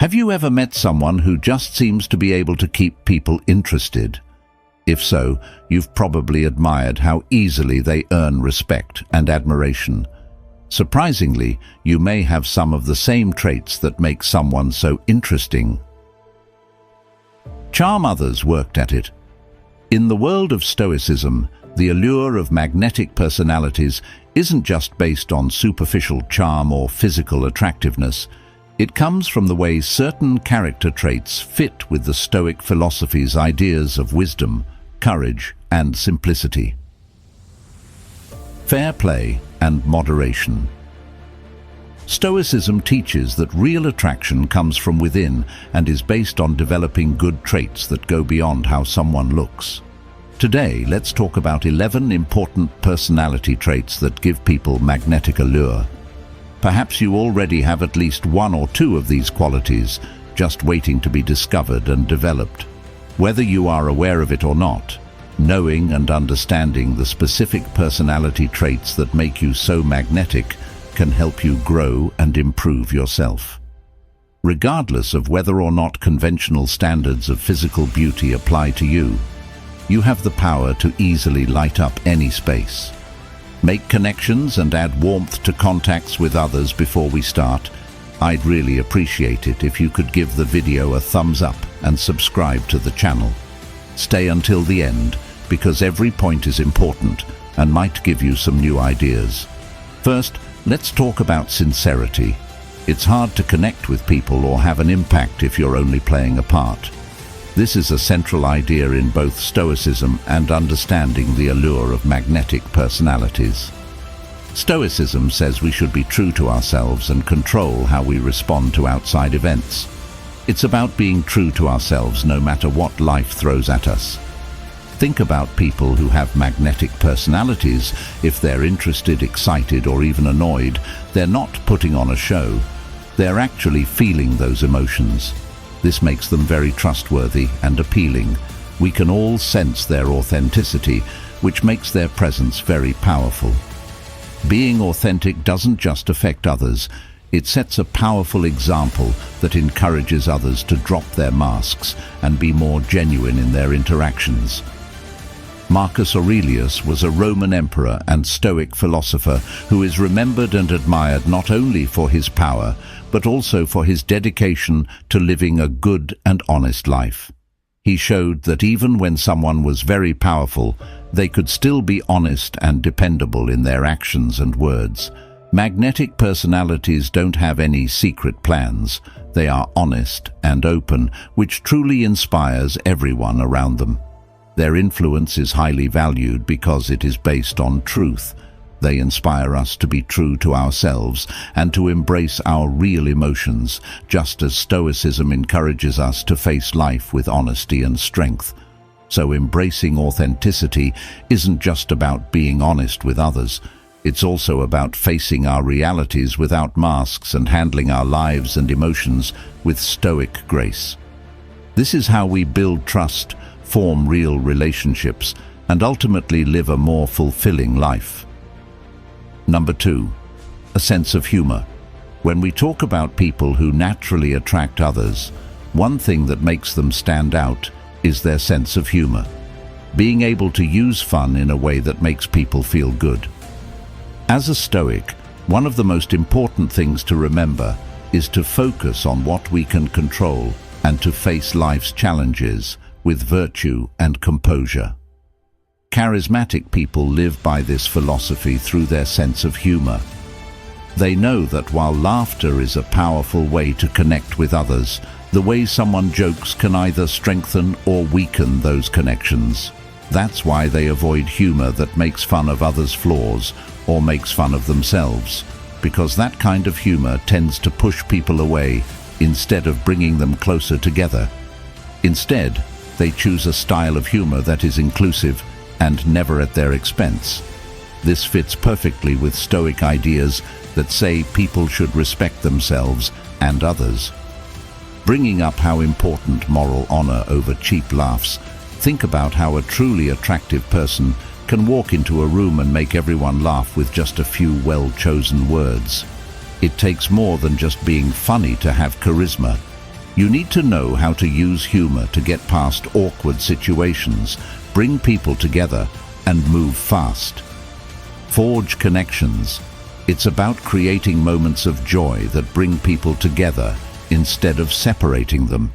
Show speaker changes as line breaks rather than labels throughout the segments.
Have you ever met someone who just seems to be able to keep people interested? If so, you've probably admired how easily they earn respect and admiration. Surprisingly, you may have some of the same traits that make someone so interesting. Charm others worked at it. In the world of Stoicism, the allure of magnetic personalities isn't just based on superficial charm or physical attractiveness. It comes from the way certain character traits fit with the Stoic philosophy's ideas of wisdom, courage, and simplicity. Fair play and moderation. Stoicism teaches that real attraction comes from within and is based on developing good traits that go beyond how someone looks. Today, let's talk about 11 important personality traits that give people magnetic allure. Perhaps you already have at least one or two of these qualities, just waiting to be discovered and developed. Whether you are aware of it or not, knowing and understanding the specific personality traits that make you so magnetic can help you grow and improve yourself. Regardless of whether or not conventional standards of physical beauty apply to you, you have the power to easily light up any space. Make connections and add warmth to contacts with others before we start. I'd really appreciate it if you could give the video a thumbs up and subscribe to the channel. Stay until the end, because every point is important and might give you some new ideas. First, let's talk about sincerity. It's hard to connect with people or have an impact if you're only playing a part. This is a central idea in both Stoicism and understanding the allure of magnetic personalities. Stoicism says we should be true to ourselves and control how we respond to outside events. It's about being true to ourselves no matter what life throws at us. Think about people who have magnetic personalities. If they're interested, excited, or even annoyed, they're not putting on a show. They're actually feeling those emotions. This makes them very trustworthy and appealing. We can all sense their authenticity, which makes their presence very powerful. Being authentic doesn't just affect others. It sets a powerful example that encourages others to drop their masks and be more genuine in their interactions. Marcus Aurelius was a Roman emperor and Stoic philosopher who is remembered and admired not only for his power, but also for his dedication to living a good and honest life. He showed that even when someone was very powerful, they could still be honest and dependable in their actions and words. Magnetic personalities don't have any secret plans. They are honest and open, which truly inspires everyone around them. Their influence is highly valued because it is based on truth. They inspire us to be true to ourselves and to embrace our real emotions, just as Stoicism encourages us to face life with honesty and strength. So embracing authenticity isn't just about being honest with others. It's also about facing our realities without masks and handling our lives and emotions with Stoic grace. This is how we build trust, form real relationships, and ultimately live a more fulfilling life. Number 2, a sense of humor. When we talk about people who naturally attract others, one thing that makes them stand out is their sense of humor. Being able to use fun in a way that makes people feel good. As a Stoic, one of the most important things to remember is to focus on what we can control and to face life's challenges with virtue and composure. Charismatic people live by this philosophy through their sense of humor. They know that while laughter is a powerful way to connect with others, the way someone jokes can either strengthen or weaken those connections. That's why they avoid humor that makes fun of others' flaws or makes fun of themselves, because that kind of humor tends to push people away instead of bringing them closer together. Instead, they choose a style of humor that is inclusive and never at their expense. This fits perfectly with Stoic ideas that say people should respect themselves and others. Bringing up how important moral honor over cheap laughs, think about how a truly attractive person can walk into a room and make everyone laugh with just a few well-chosen words. It takes more than just being funny to have charisma. You need to know how to use humor to get past awkward situations, bring people together, and move fast. Forge connections. It's about creating moments of joy that bring people together instead of separating them.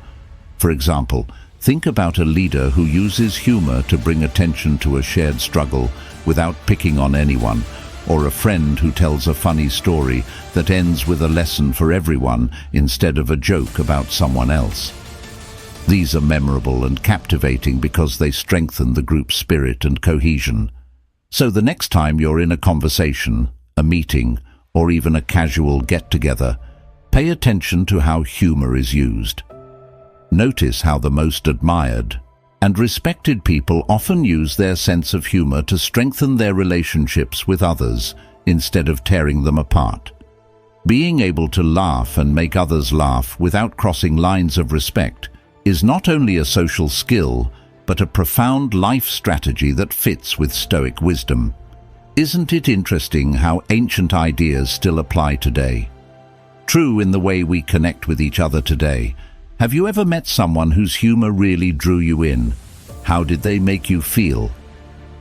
For example, think about a leader who uses humor to bring attention to a shared struggle without picking on anyone, or a friend who tells a funny story that ends with a lesson for everyone instead of a joke about someone else. These are memorable and captivating because they strengthen the group's spirit and cohesion. So the next time you're in a conversation, a meeting, or even a casual get-together, pay attention to how humor is used. Notice how the most admired and respected people often use their sense of humor to strengthen their relationships with others instead of tearing them apart. Being able to laugh and make others laugh without crossing lines of respect is not only a social skill, but a profound life strategy that fits with Stoic wisdom. Isn't it interesting how ancient ideas still apply today? True in the way we connect with each other today. Have you ever met someone whose humor really drew you in? How did they make you feel?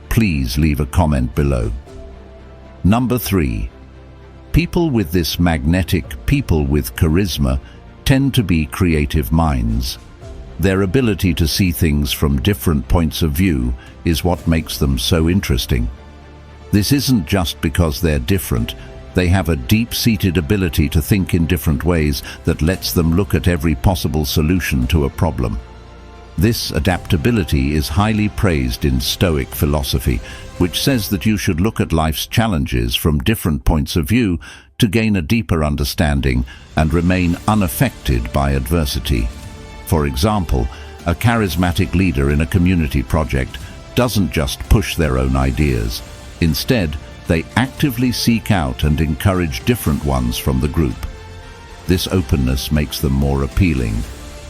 Please leave a comment below. Number 3. People with this magnetic, people with charisma, tend to be creative minds. Their ability to see things from different points of view is what makes them so interesting. This isn't just because they're different. They have a deep-seated ability to think in different ways that lets them look at every possible solution to a problem. This adaptability is highly praised in Stoic philosophy, which says that you should look at life's challenges from different points of view to gain a deeper understanding and remain unaffected by adversity. For example, a charismatic leader in a community project doesn't just push their own ideas. Instead, they actively seek out and encourage different ones from the group. This openness makes them more appealing.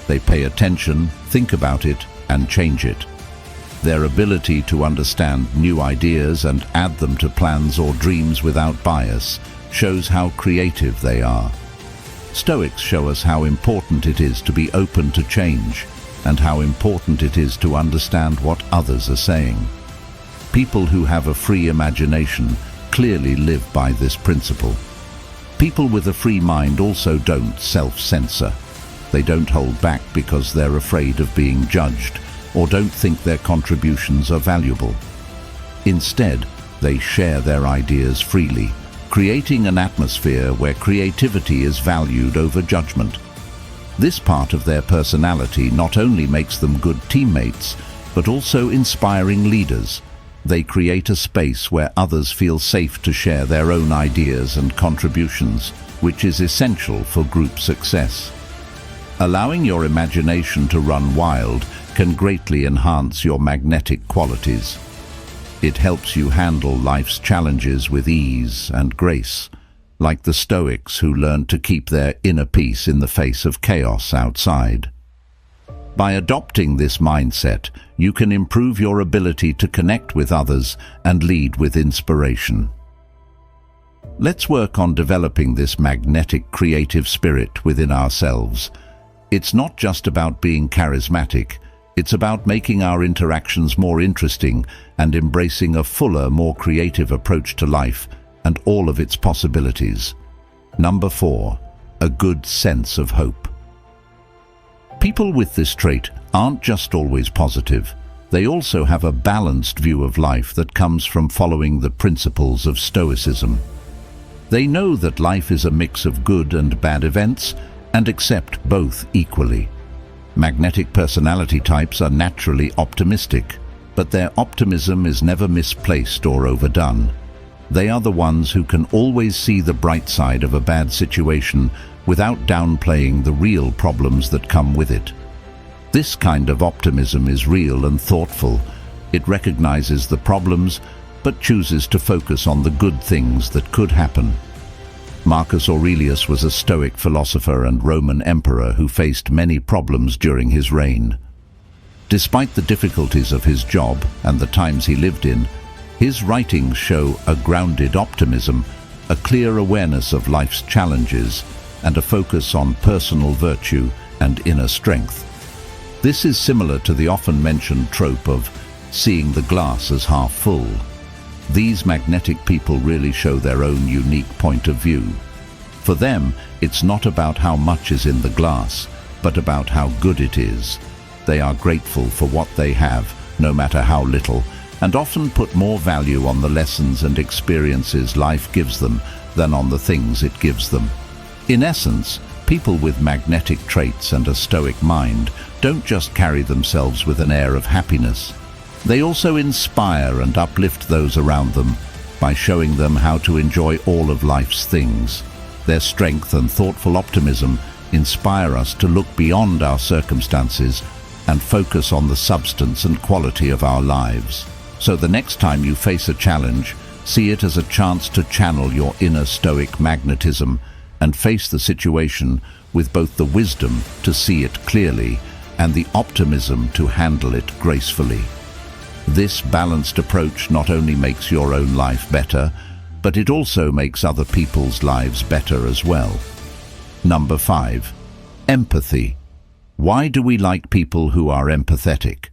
They pay attention, think about it, and change it. Their ability to understand new ideas and add them to plans or dreams without bias shows how creative they are. Stoics show us how important it is to be open to change, and how important it is to understand what others are saying. People who have a free imagination clearly live by this principle. People with a free mind also don't self-censor. They don't hold back because they're afraid of being judged or don't think their contributions are valuable. Instead, they share their ideas freely, creating an atmosphere where creativity is valued over judgment. This part of their personality not only makes them good teammates, but also inspiring leaders. They create a space where others feel safe to share their own ideas and contributions, which is essential for group success. Allowing your imagination to run wild can greatly enhance your magnetic qualities. It helps you handle life's challenges with ease and grace, like the Stoics who learned to keep their inner peace in the face of chaos outside. By adopting this mindset, you can improve your ability to connect with others and lead with inspiration. Let's work on developing this magnetic creative spirit within ourselves. It's not just about being charismatic, it's about making our interactions more interesting and embracing a fuller, more creative approach to life and all of its possibilities. Number 4, a good sense of hope. People with this trait aren't just always positive. They also have a balanced view of life that comes from following the principles of Stoicism. They know that life is a mix of good and bad events and accept both equally. Magnetic personality types are naturally optimistic, but their optimism is never misplaced or overdone. They are the ones who can always see the bright side of a bad situation without downplaying the real problems that come with it. This kind of optimism is real and thoughtful. It recognizes the problems, but chooses to focus on the good things that could happen. Marcus Aurelius was a Stoic philosopher and Roman emperor who faced many problems during his reign. Despite the difficulties of his job and the times he lived in, his writings show a grounded optimism, a clear awareness of life's challenges, and a focus on personal virtue and inner strength. This is similar to the often mentioned trope of seeing the glass as half full. These magnetic people really show their own unique point of view. For them, it's not about how much is in the glass, but about how good it is. They are grateful for what they have, no matter how little, and often put more value on the lessons and experiences life gives them than on the things it gives them. In essence, people with magnetic traits and a stoic mind don't just carry themselves with an air of happiness. They also inspire and uplift those around them by showing them how to enjoy all of life's things. Their strength and thoughtful optimism inspire us to look beyond our circumstances and focus on the substance and quality of our lives. So the next time you face a challenge, see it as a chance to channel your inner stoic magnetism and face the situation with both the wisdom to see it clearly and the optimism to handle it gracefully. This balanced approach not only makes your own life better, but it also makes other people's lives better as well. Number 5. Empathy. Why do we like people who are empathetic?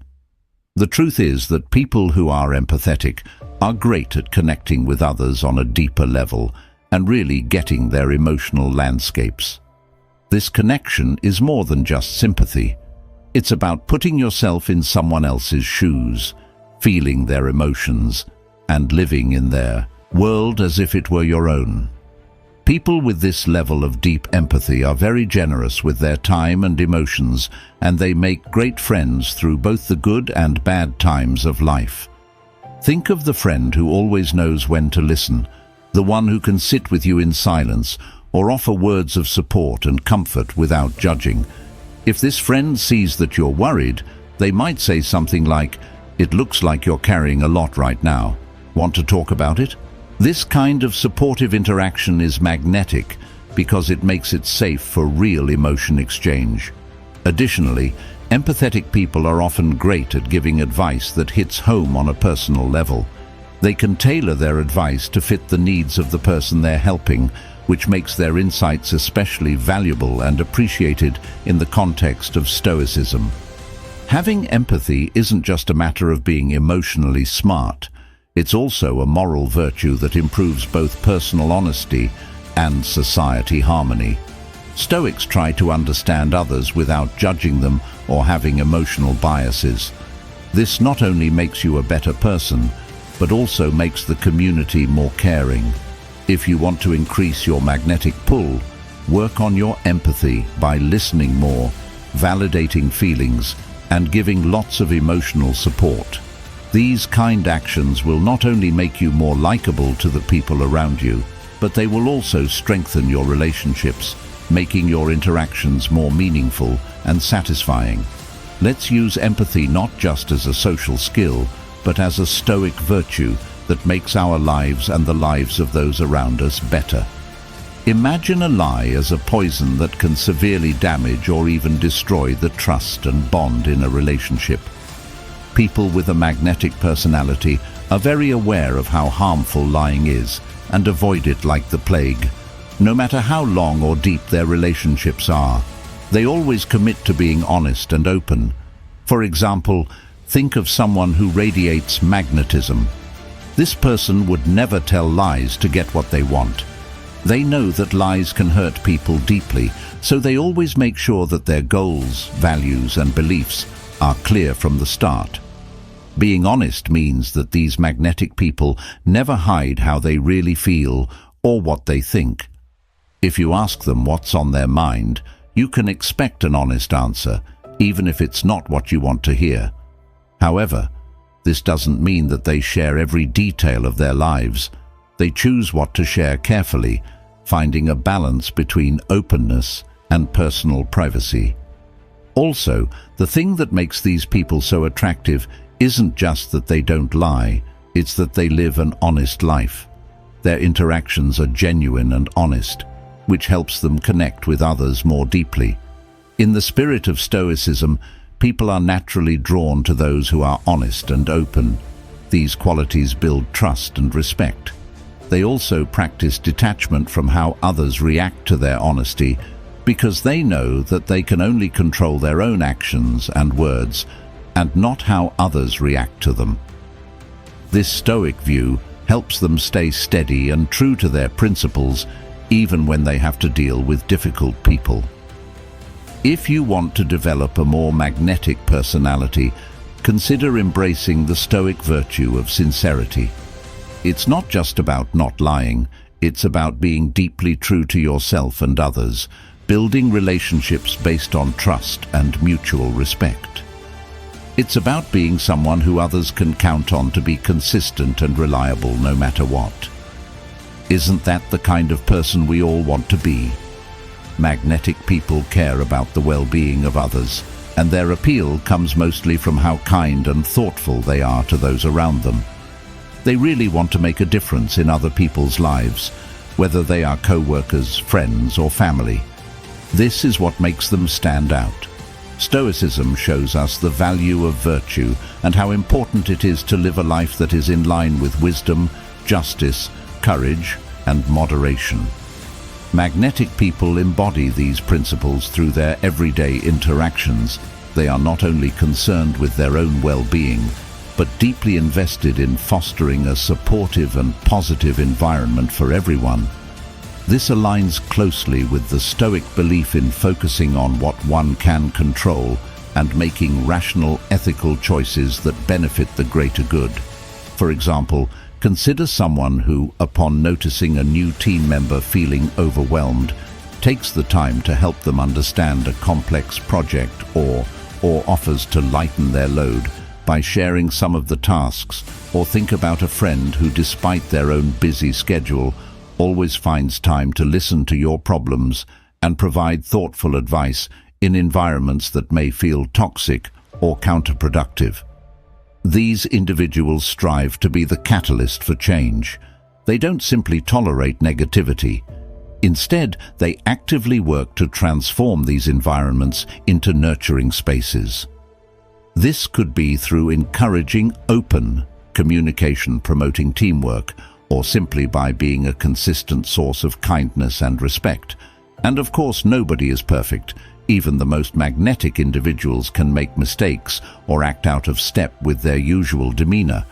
The truth is that people who are empathetic are great at connecting with others on a deeper level and really getting their emotional landscapes. This connection is more than just sympathy. It's about putting yourself in someone else's shoes, feeling their emotions, and living in their world as if it were your own. People with this level of deep empathy are very generous with their time and emotions, and they make great friends through both the good and bad times of life. Think of the friend who always knows when to listen, the one who can sit with you in silence or offer words of support and comfort without judging. If this friend sees that you're worried, they might say something like, "It looks like you're carrying a lot right now. Want to talk about it?" This kind of supportive interaction is magnetic because it makes it safe for real emotion exchange. Additionally, empathetic people are often great at giving advice that hits home on a personal level. They can tailor their advice to fit the needs of the person they're helping, which makes their insights especially valuable and appreciated in the context of Stoicism. Having empathy isn't just a matter of being emotionally smart. It's also a moral virtue that improves both personal honesty and society harmony. Stoics try to understand others without judging them or having emotional biases. This not only makes you a better person, but also makes the community more caring. If you want to increase your magnetic pull, work on your empathy by listening more, validating feelings, and giving lots of emotional support. These kind actions will not only make you more likable to the people around you, but they will also strengthen your relationships, making your interactions more meaningful and satisfying. Let's use empathy not just as a social skill, but as a stoic virtue that makes our lives and the lives of those around us better. Imagine a lie as a poison that can severely damage or even destroy the trust and bond in a relationship. People with a magnetic personality are very aware of how harmful lying is and avoid it like the plague. No matter how long or deep their relationships are, they always commit to being honest and open. For example, think of someone who radiates magnetism. This person would never tell lies to get what they want. They know that lies can hurt people deeply, so they always make sure that their goals, values, and beliefs are clear from the start. Being honest means that these magnetic people never hide how they really feel or what they think. If you ask them what's on their mind, you can expect an honest answer, even if it's not what you want to hear. However, this doesn't mean that they share every detail of their lives. They choose what to share carefully, finding a balance between openness and personal privacy. Also, the thing that makes these people so attractive isn't just that they don't lie, it's that they live an honest life. Their interactions are genuine and honest, which helps them connect with others more deeply. In the spirit of Stoicism, people are naturally drawn to those who are honest and open. These qualities build trust and respect. They also practice detachment from how others react to their honesty, because they know that they can only control their own actions and words, and not how others react to them. This Stoic view helps them stay steady and true to their principles, even when they have to deal with difficult people. If you want to develop a more magnetic personality, consider embracing the Stoic virtue of sincerity. It's not just about not lying, it's about being deeply true to yourself and others, building relationships based on trust and mutual respect. It's about being someone who others can count on to be consistent and reliable no matter what. Isn't that the kind of person we all want to be? Magnetic people care about the well-being of others, and their appeal comes mostly from how kind and thoughtful they are to those around them. They really want to make a difference in other people's lives, whether they are co-workers, friends, or family. This is what makes them stand out. Stoicism shows us the value of virtue and how important it is to live a life that is in line with wisdom, justice, courage, and moderation. Magnetic people embody these principles through their everyday interactions. They are not only concerned with their own well-being, but deeply invested in fostering a supportive and positive environment for everyone. This aligns closely with the Stoic belief in focusing on what one can control and making rational, ethical choices that benefit the greater good. For example, consider someone who, upon noticing a new team member feeling overwhelmed, takes the time to help them understand a complex project or offers to lighten their load by sharing some of the tasks, or think about a friend who, despite their own busy schedule, always finds time to listen to your problems and provide thoughtful advice in environments that may feel toxic or counterproductive. These individuals strive to be the catalyst for change. They don't simply tolerate negativity. Instead, they actively work to transform these environments into nurturing spaces. This could be through encouraging open communication, promoting teamwork, or simply by being a consistent source of kindness and respect. And of course, nobody is perfect. Even the most magnetic individuals can make mistakes or act out of step with their usual demeanor.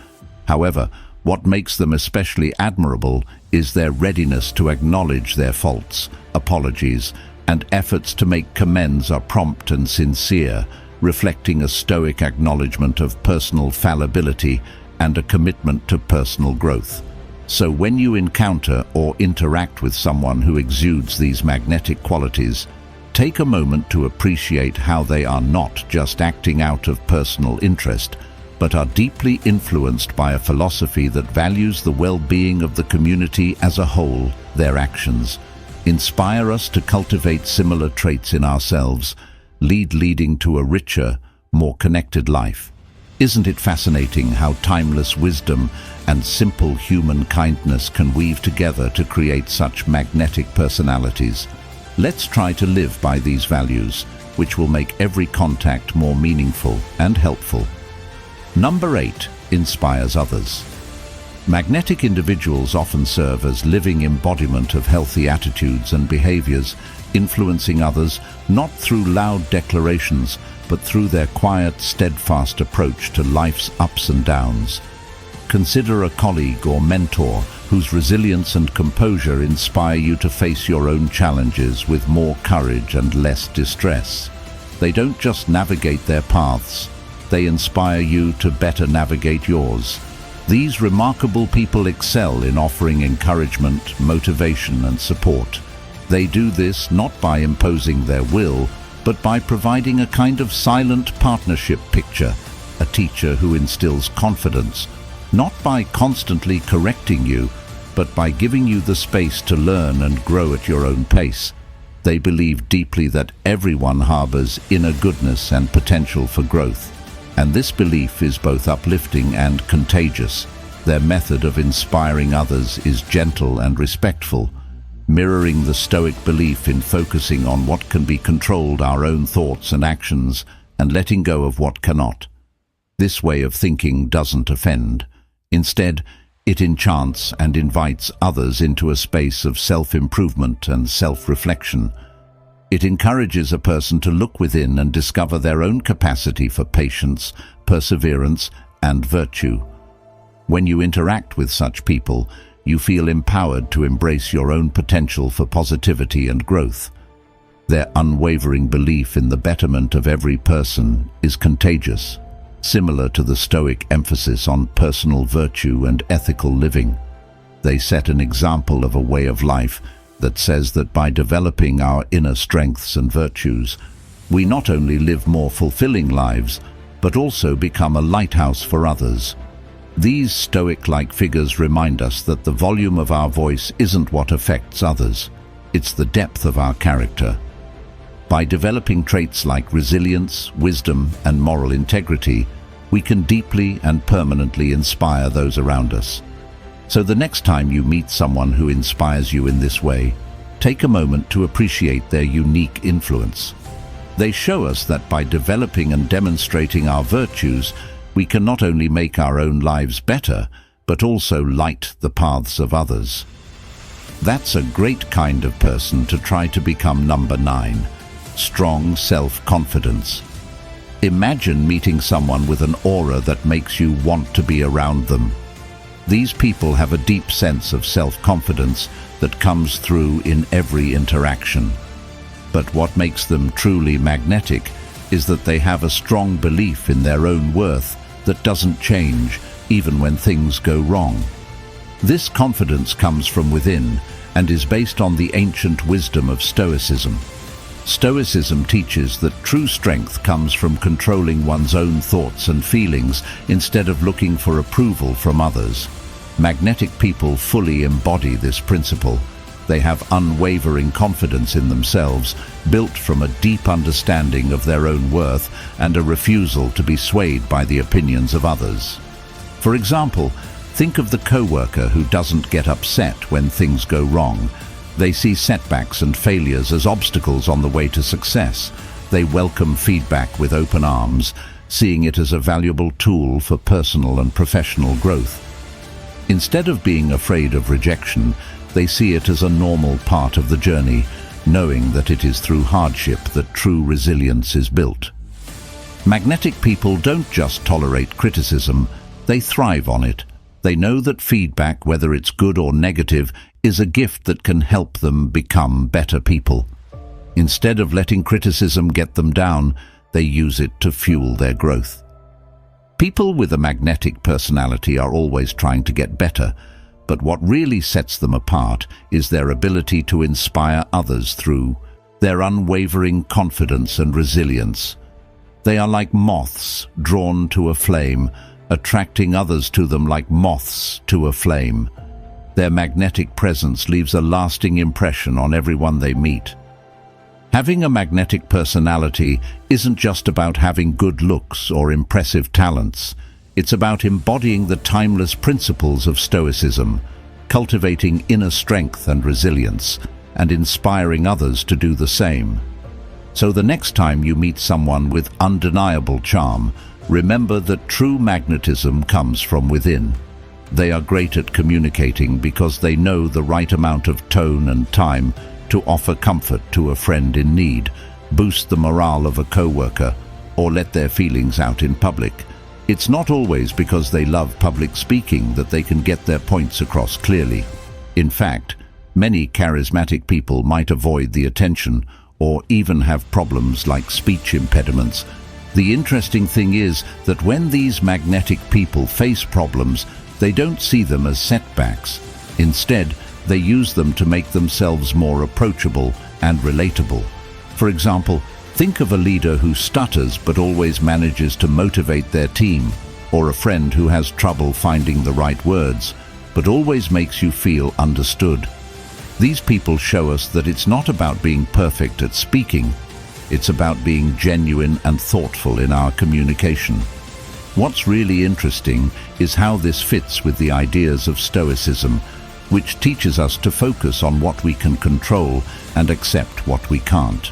However, what makes them especially admirable is their readiness to acknowledge their faults, apologies, and efforts to make amends are prompt and sincere, reflecting a Stoic acknowledgement of personal fallibility and a commitment to personal growth. So when you encounter or interact with someone who exudes these magnetic qualities, take a moment to appreciate how they are not just acting out of personal interest, but are deeply influenced by a philosophy that values the well-being of the community as a whole. Their actions inspire us to cultivate similar traits in ourselves, leading to a richer, more connected life. Isn't it fascinating how timeless wisdom and simple human kindness can weave together to create such magnetic personalities? Let's try to live by these values, which will make every contact more meaningful and helpful. Number 8, inspires others. Magnetic individuals often serve as living embodiment of healthy attitudes and behaviors, influencing others not through loud declarations, but through their quiet, steadfast approach to life's ups and downs. Consider a colleague or mentor whose resilience and composure inspire you to face your own challenges with more courage and less distress. They don't just navigate their paths, they inspire you to better navigate yours. These remarkable people excel in offering encouragement, motivation, and support. They do this not by imposing their will, but by providing a kind of silent partnership picture, a teacher who instills confidence, not by constantly correcting you, but by giving you the space to learn and grow at your own pace. They believe deeply that everyone harbors inner goodness and potential for growth, and this belief is both uplifting and contagious. Their method of inspiring others is gentle and respectful, mirroring the Stoic belief in focusing on what can be controlled, our own thoughts and actions, and letting go of what cannot. This way of thinking doesn't offend. Instead, it enchants and invites others into a space of self-improvement and self-reflection. It encourages a person to look within and discover their own capacity for patience, perseverance, and virtue. When you interact with such people, you feel empowered to embrace your own potential for positivity and growth. Their unwavering belief in the betterment of every person is contagious, similar to the Stoic emphasis on personal virtue and ethical living. They set an example of a way of life that says that by developing our inner strengths and virtues, we not only live more fulfilling lives, but also become a lighthouse for others. These Stoic-like figures remind us that the volume of our voice isn't what affects others, it's the depth of our character. By developing traits like resilience, wisdom, and moral integrity, we can deeply and permanently inspire those around us. So the next time you meet someone who inspires you in this way, take a moment to appreciate their unique influence. They show us that by developing and demonstrating our virtues, we can not only make our own lives better, but also light the paths of others. That's a great kind of person to try to become. Number 9, strong self-confidence. Imagine meeting someone with an aura that makes you want to be around them. These people have a deep sense of self-confidence that comes through in every interaction. But what makes them truly magnetic is that they have a strong belief in their own worth that doesn't change even when things go wrong. This confidence comes from within and is based on the ancient wisdom of Stoicism. Stoicism teaches that true strength comes from controlling one's own thoughts and feelings instead of looking for approval from others. Magnetic people fully embody this principle. They have unwavering confidence in themselves, built from a deep understanding of their own worth and a refusal to be swayed by the opinions of others. For example, think of the coworker who doesn't get upset when things go wrong. They see setbacks and failures as obstacles on the way to success. They welcome feedback with open arms, seeing it as a valuable tool for personal and professional growth. Instead of being afraid of rejection, they see it as a normal part of the journey, knowing that it is through hardship that true resilience is built. Magnetic people don't just tolerate criticism, they thrive on it. They know that feedback, whether it's good or negative, is a gift that can help them become better people. Instead of letting criticism get them down, they use it to fuel their growth. People with a magnetic personality are always trying to get better, but what really sets them apart is their ability to inspire others through their unwavering confidence and resilience. They are like moths drawn to a flame, attracting others to them like moths to a flame. Their magnetic presence leaves a lasting impression on everyone they meet. Having a magnetic personality isn't just about having good looks or impressive talents. It's about embodying the timeless principles of Stoicism, cultivating inner strength and resilience, and inspiring others to do the same. So the next time you meet someone with undeniable charm, remember that true magnetism comes from within. They are great at communicating because they know the right amount of tone and time to offer comfort to a friend in need, boost the morale of a coworker, or let their feelings out in public. It's not always because they love public speaking that they can get their points across clearly. In fact, many charismatic people might avoid the attention or even have problems like speech impediments. The interesting thing is that when these magnetic people face problems, they don't see them as setbacks. Instead, they use them to make themselves more approachable and relatable. For example, think of a leader who stutters but always manages to motivate their team, or a friend who has trouble finding the right words, but always makes you feel understood. These people show us that it's not about being perfect at speaking, it's about being genuine and thoughtful in our communication. What's really interesting is how this fits with the ideas of Stoicism, which teaches us to focus on what we can control and accept what we can't.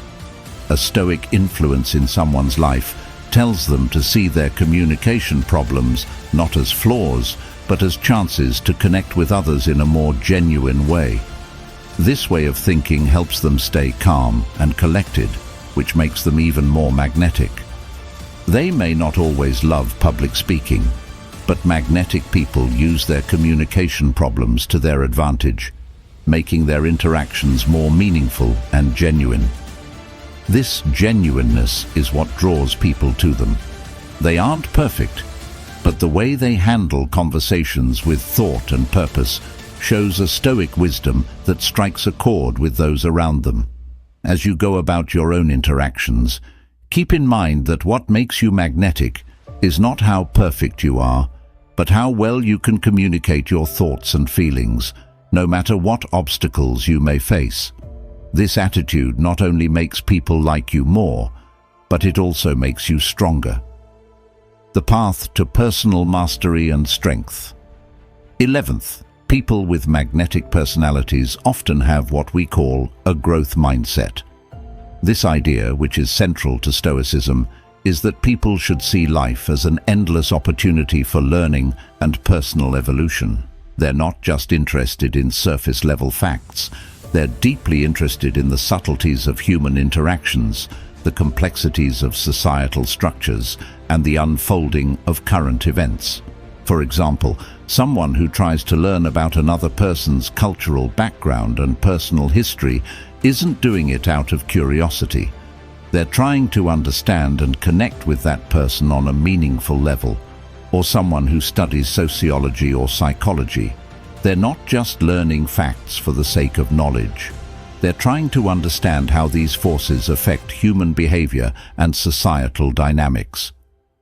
A Stoic influence in someone's life tells them to see their communication problems not as flaws, but as chances to connect with others in a more genuine way. This way of thinking helps them stay calm and collected, which makes them even more magnetic. They may not always love public speaking, but magnetic people use their communication problems to their advantage, making their interactions more meaningful and genuine. This genuineness is what draws people to them. They aren't perfect, but the way they handle conversations with thought and purpose shows a stoic wisdom that strikes a chord with those around them. As you go about your own interactions, keep in mind that what makes you magnetic is not how perfect you are, but how well you can communicate your thoughts and feelings, no matter what obstacles you may face. This attitude not only makes people like you more, but it also makes you stronger. The path to personal mastery and strength. 11th, people with magnetic personalities often have what we call a growth mindset. This idea, which is central to Stoicism, is that people should see life as an endless opportunity for learning and personal evolution. They're not just interested in surface-level facts. They're deeply interested in the subtleties of human interactions, the complexities of societal structures, and the unfolding of current events. For example, someone who tries to learn about another person's cultural background and personal history isn't doing it out of curiosity. They're trying to understand and connect with that person on a meaningful level. Or someone who studies sociology or psychology. They're not just learning facts for the sake of knowledge. They're trying to understand how these forces affect human behavior and societal dynamics.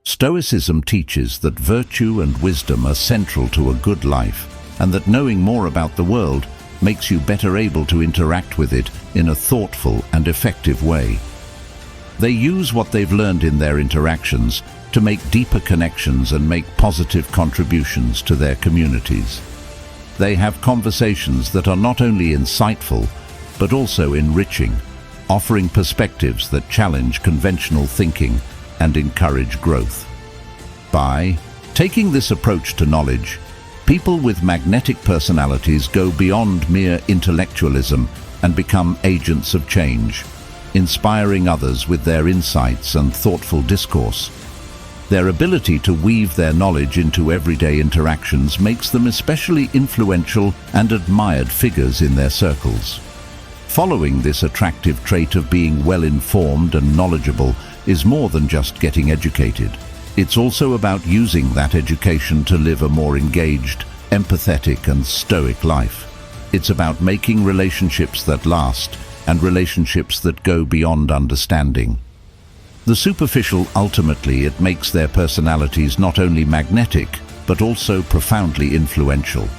Stoicism teaches that virtue and wisdom are central to a good life, and that knowing more about the world makes you better able to interact with it in a thoughtful and effective way. They use what they've learned in their interactions to make deeper connections and make positive contributions to their communities. They have conversations that are not only insightful, but also enriching, offering perspectives that challenge conventional thinking and encourage growth. By taking this approach to knowledge, people with magnetic personalities go beyond mere intellectualism and become agents of change, inspiring others with their insights and thoughtful discourse. Their ability to weave their knowledge into everyday interactions makes them especially influential and admired figures in their circles. Following this attractive trait of being well-informed and knowledgeable is more than just getting educated. It's also about using that education to live a more engaged, empathetic, and stoic life. It's about making relationships that last and relationships that go beyond understanding. The superficial, ultimately, it makes their personalities not only magnetic, but also profoundly influential.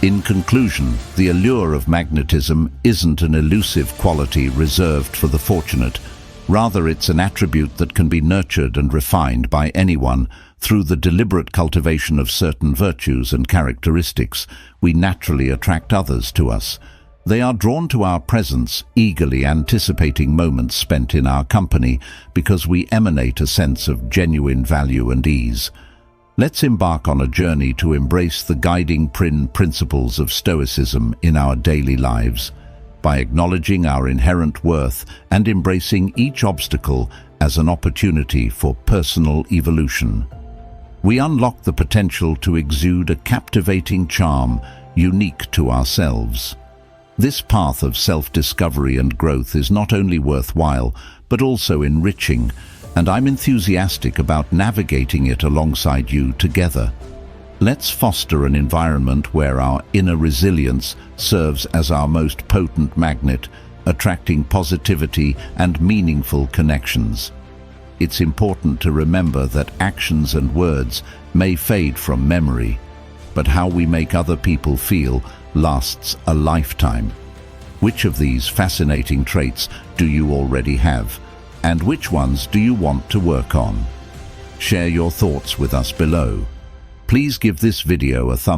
In conclusion, the allure of magnetism isn't an elusive quality reserved for the fortunate. Rather, it's an attribute that can be nurtured and refined by anyone through the deliberate cultivation of certain virtues and characteristics. We naturally attract others to us. They are drawn to our presence, eagerly anticipating moments spent in our company because we emanate a sense of genuine value and ease. Let's embark on a journey to embrace the guiding principles of Stoicism in our daily lives, by acknowledging our inherent worth and embracing each obstacle as an opportunity for personal evolution. We unlock the potential to exude a captivating charm unique to ourselves. This path of self-discovery and growth is not only worthwhile, but also enriching, and I'm enthusiastic about navigating it alongside you together. Let's foster an environment where our inner resilience serves as our most potent magnet, attracting positivity and meaningful connections. It's important to remember that actions and words may fade from memory, but how we make other people feel lasts a lifetime. Which of these fascinating traits do you already have, and which ones do you want to work on? Share your thoughts with us below. Please give this video a thumbs up.